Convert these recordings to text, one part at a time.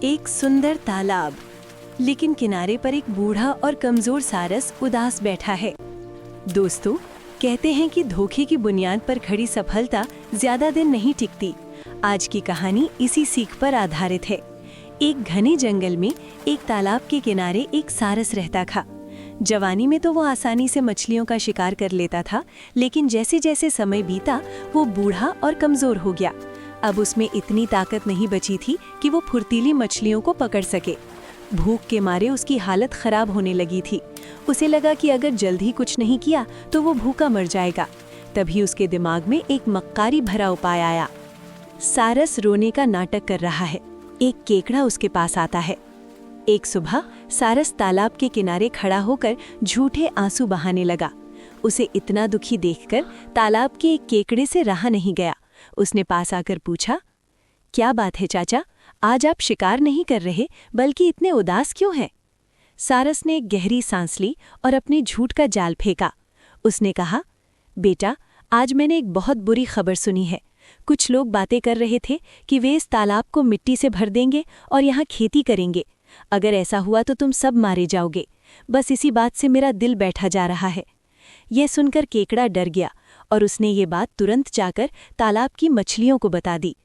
एक सुंदर तालाब, लेकिन किनारे पर एक बूढ़ा और कमजोर सारस उदास बैठा है। दोस्तों, कहते हैं कि धोखे की बुनियाद पर खड़ी सफलता ज्यादा दिन नहीं टिकती। आज की कहानी इसी सीख पर आधारित है। एक घने जंगल में एक तालाब के किनारे एक सारस रहता था। जवानी में तो वो आसानी से मछलियों का शिकार कर लेता था, लेकिन जैसे जैसे समय बीता वो बूढ़ा और कमजोर हो गया। अब उसमें इतनी ताकत नहीं बची थी कि वो फुर्तीली मछलियों को पकड़ सके। भूख के मारे उसकी हालत खराब होने लगी थी। उसे लगा कि अगर जल्द ही कुछ नहीं किया तो वो भूखा मर जाएगा। तभी उसके दिमाग में एक मक्कारी भरा उपाय आया। सारस रोने का नाटक कर रहा है। एक केकड़ा उसके पास आता है। एक सुबह सारस तालाब के किनारे खड़ा होकर झूठे आंसू बहाने लगा। उसे इतना दुखी देखकर तालाब के एक केकड़े से रहा नहीं गया। उसने पास आकर पूछा, क्या बात है चाचा, आज आप शिकार नहीं कर रहे बल्कि इतने उदास क्यों हैं? सारस ने एक गहरी सांस ली और अपने झूठ का जाल फेंका। उसने कहा, बेटा, आज मैंने एक बहुत बुरी खबर सुनी है। कुछ लोग बातें कर रहे थे कि वे इस तालाब को मिट्टी से भर देंगे और यहाँ खेती करेंगे। अगर ऐसा हुआ तो तुम सब मारे जाओगे। बस इसी बात से मेरा दिल बैठा जा रहा है। यह सुनकर केकड़ा डर गया और उसने ये बात तुरंत जाकर तालाब की मछलियों को बता दी।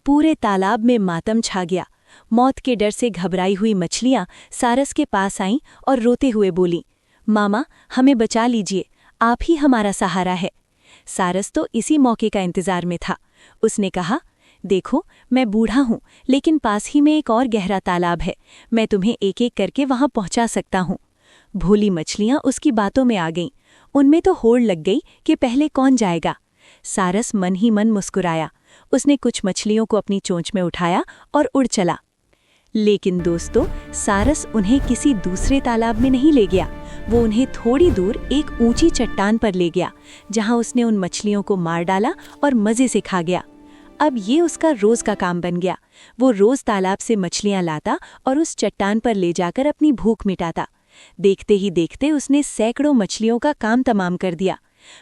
पूरे तालाब में मातम छा गया। मौत के डर से घबराई हुई मछलियां सारस के पास आईं और रोते हुए बोलीं, मामा, हमें बचा लीजिए, आप ही हमारा सहारा है। सारस तो इसी मौके का इंतजार में था। उसने कहा, देखो, मैं बूढ़ा हूँ, लेकिन पास ही में एक और गहरा तालाब है। मैं तुम्हें एक एक करके वहां पहुंचा सकता हूँ। भोली मछलियां उसकी बातों में आ गईं। उनमें तो होड़ लग गई कि पहले कौन जाएगा। सारस मन ही मन मुस्कुराया। उसने कुछ मछलियों को अपनी चोंच में उठाया और उड़ चला। लेकिन दोस्तों, सारस उन्हें किसी दूसरे तालाब में नहीं ले गया। वो उन्हें थोड़ी दूर एक ऊंची चट्टान पर ले गया, जहां उसने उन मछलियों को मार डाला और मजे से खा गया। अब ये उसका रोज का काम बन गया। वो रोज तालाब से मछलियां लाता और उस चट्टान पर ले जाकर अपनी भूख मिटाता। देखते ही देखते उसने सैकड़ों मछलियों का काम तमाम कर दिया।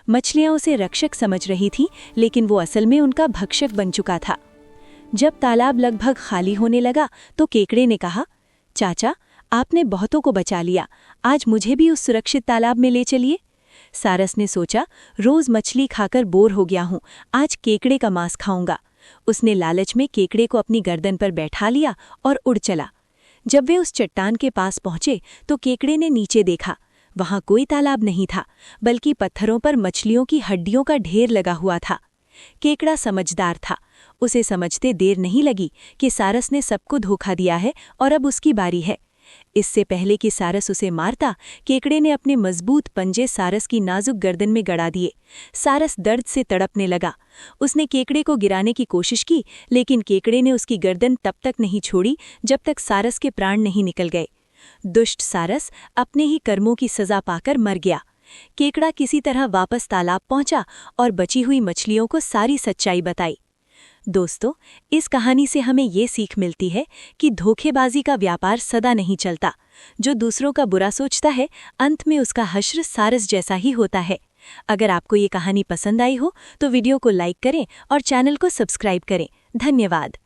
मछलियां उसे रक्षक समझ रही थीं, लेकिन वो असल में उनका भक्षक बन चुका था। जब तालाब लगभग खाली होने लगा तो केकड़े ने कहा, चाचा, आपने बहुतों को बचा लिया, आज मुझे भी उस सुरक्षित तालाब में ले चलिए। सारस ने सोचा, रोज मछली खाकर बोर हो गया हूँ, आज केकड़े का मांस खाऊंगा। उसने लालच में केकड़े को अपनी गर्दन पर बैठा लिया और उड़ चला। जब वे उस चट्टान के पास पहुंचे तो केकड़े ने नीचे देखा। वहां कोई तालाब नहीं था, बल्कि पत्थरों पर मछलियों की हड्डियों का ढेर लगा हुआ था। केकड़ा समझदार था। उसे समझते देर नहीं लगी कि सारस ने सबको धोखा दिया है और अब उसकी बारी है। इससे पहले कि सारस उसे मारता, केकड़े ने अपने मजबूत पंजे सारस की नाजुक गर्दन में गड़ा दिए। सारस दर्द से तड़पने लगा। उसने केकड़े को गिराने की कोशिश की, लेकिन केकड़े ने उसकी गर्दन तब तक नहीं छोड़ी जब तक सारस के प्राण नहीं निकल गए। दुष्ट सारस अपने ही कर्मों की सजा पाकर मर गया। केकड़ा किसी तरह वापस तालाब पहुंचा और बची हुई मछलियों को सारी सच्चाई बताई। दोस्तों, इस कहानी से हमें ये सीख मिलती है कि धोखेबाजी का व्यापार सदा नहीं चलता। जो दूसरों का बुरा सोचता है, अंत में उसका हश्र सारस जैसा ही होता है। अगर आपको ये कहानी पसंद आई हो तो वीडियो को लाइक करें और चैनल को सब्सक्राइब करें। धन्यवाद।